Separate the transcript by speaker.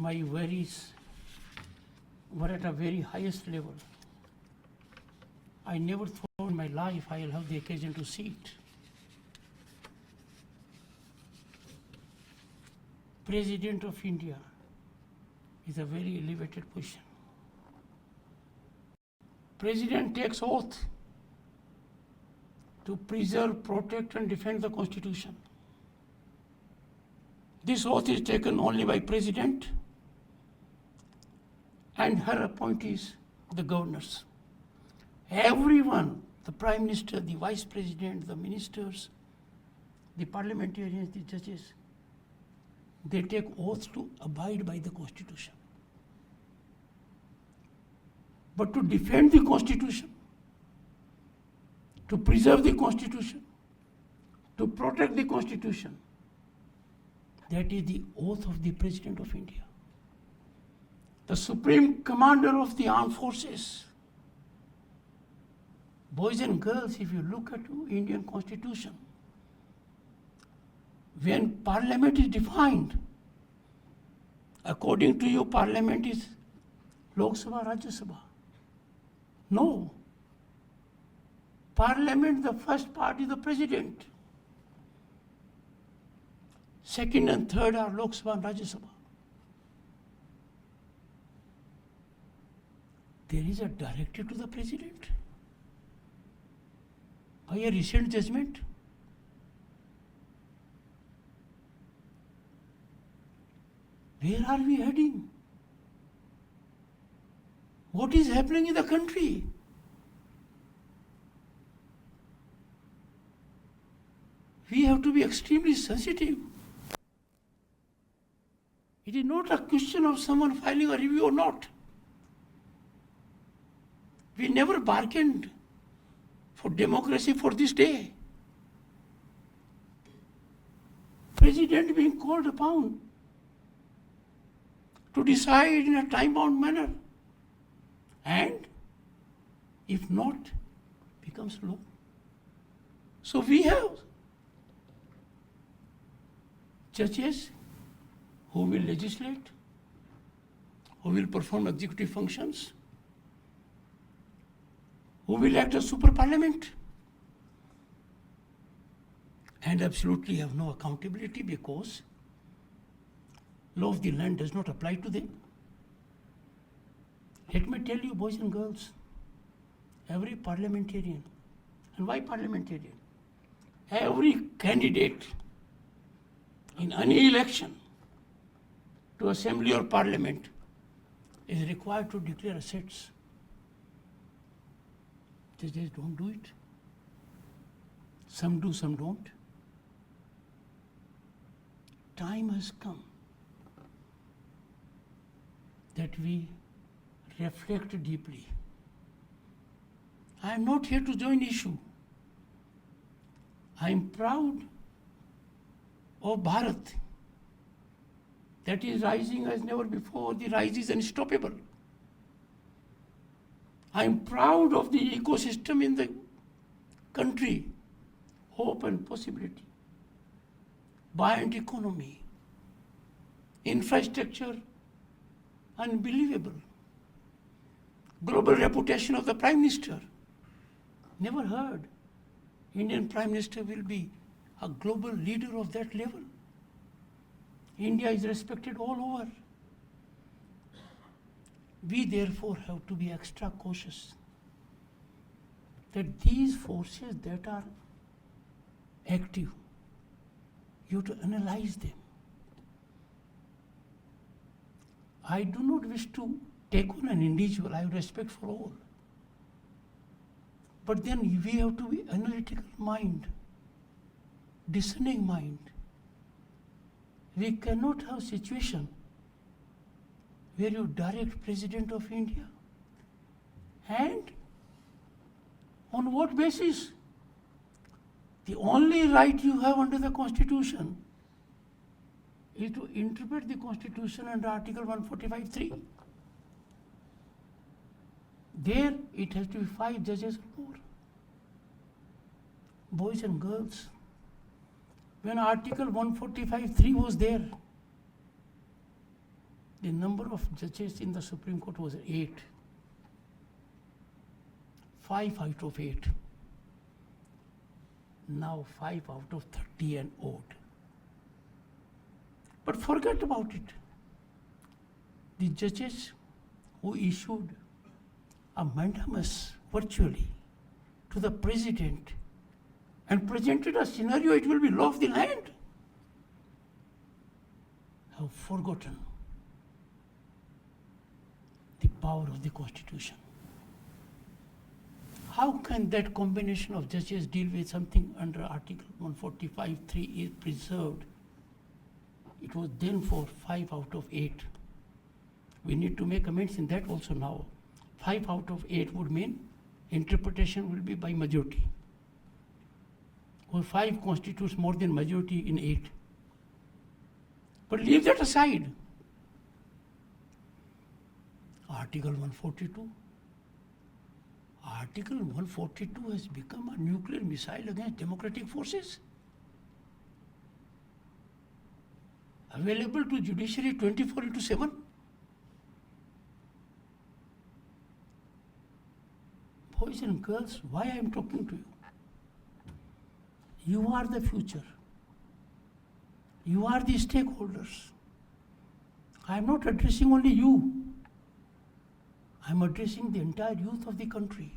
Speaker 1: my worries were at a very highest level. I never thought in my life I will have the occasion to see it. President of India is a very elevated position. President takes oath to preserve, protect and defend the Constitution. This oath is taken only by President and her appointees, the governors. Everyone, the Prime Minister, the Vice President, the ministers, the parliamentarians, the judges, they take oath to abide by the Constitution. But to defend the Constitution, to preserve the Constitution, to protect the Constitution, that is the oath of the President of India. The Supreme Commander of the Armed Forces. Boys and girls, if you look at the Indian Constitution, when Parliament is defined, according to you, Parliament is Lok Sabha, Rajya Sabha. No. Parliament, the first part is the President. Second and third are Lok Sabha and Rajya Sabha. There is a directive to the President by a recent judgment. Where are we heading? What is happening in the country? We have to be extremely sensitive. It is not a question of someone filing a review or not. We never bargained for democracy for this day. President being called upon to decide in a time-bound manner, and if not, becomes law. So we have judges who will legislate, who will perform executive functions, who will act as super parliament, and absolutely have no accountability because law of the land does not apply to them. Let me tell you, boys and girls, every parliamentarian, and why parliamentarian? Every candidate in any election to assembly or parliament is required to declare assets. Judges don't do it. Some do, some don't. Time has come that we reflect deeply. I am not here to join issue. I am proud of Bharat that is rising as never before. The rise is unstoppable. I am proud of the ecosystem in the country, hope and possibility, buoyant economy, infrastructure, unbelievable, global reputation of the Prime Minister. Never heard Indian Prime Minister will be a global leader of that level. India is respected all over. We therefore have to be extra cautious that these forces that are active, you have to analyze them. I do not wish to take on an individual. I have respect for all. But then we have to be analytical mind, discerning mind. We cannot have a situation where you direct President of India. And on what basis? The only right you have under the Constitution is to interpret the Constitution under Article 145(3). There it has to be 5 judges or more. Boys and girls, when Article 145(3) was there, the number of judges in the Supreme Court was 8. 5 out of 8. Now 5 out of 30 and odd. But forget about it. The judges who issued a mandamus virtually to the president and presented a scenario it will be law of the land have forgotten the power of the Constitution. How can that combination of judges deal with something under Article 145(3) is preserved? It was then for 5 out of 8. We need to make amends in that also now. 5 out of 8 would mean interpretation will be by majority. Or 5 constitutes more than majority in 8. But leave that aside. Article 142. Article 142 has become a nuclear missile against democratic forces. Available to judiciary 24/7. Boys and girls, why I am talking to you? You are the future. You are the stakeholders. I am not addressing only you. I am addressing the entire youth of the country.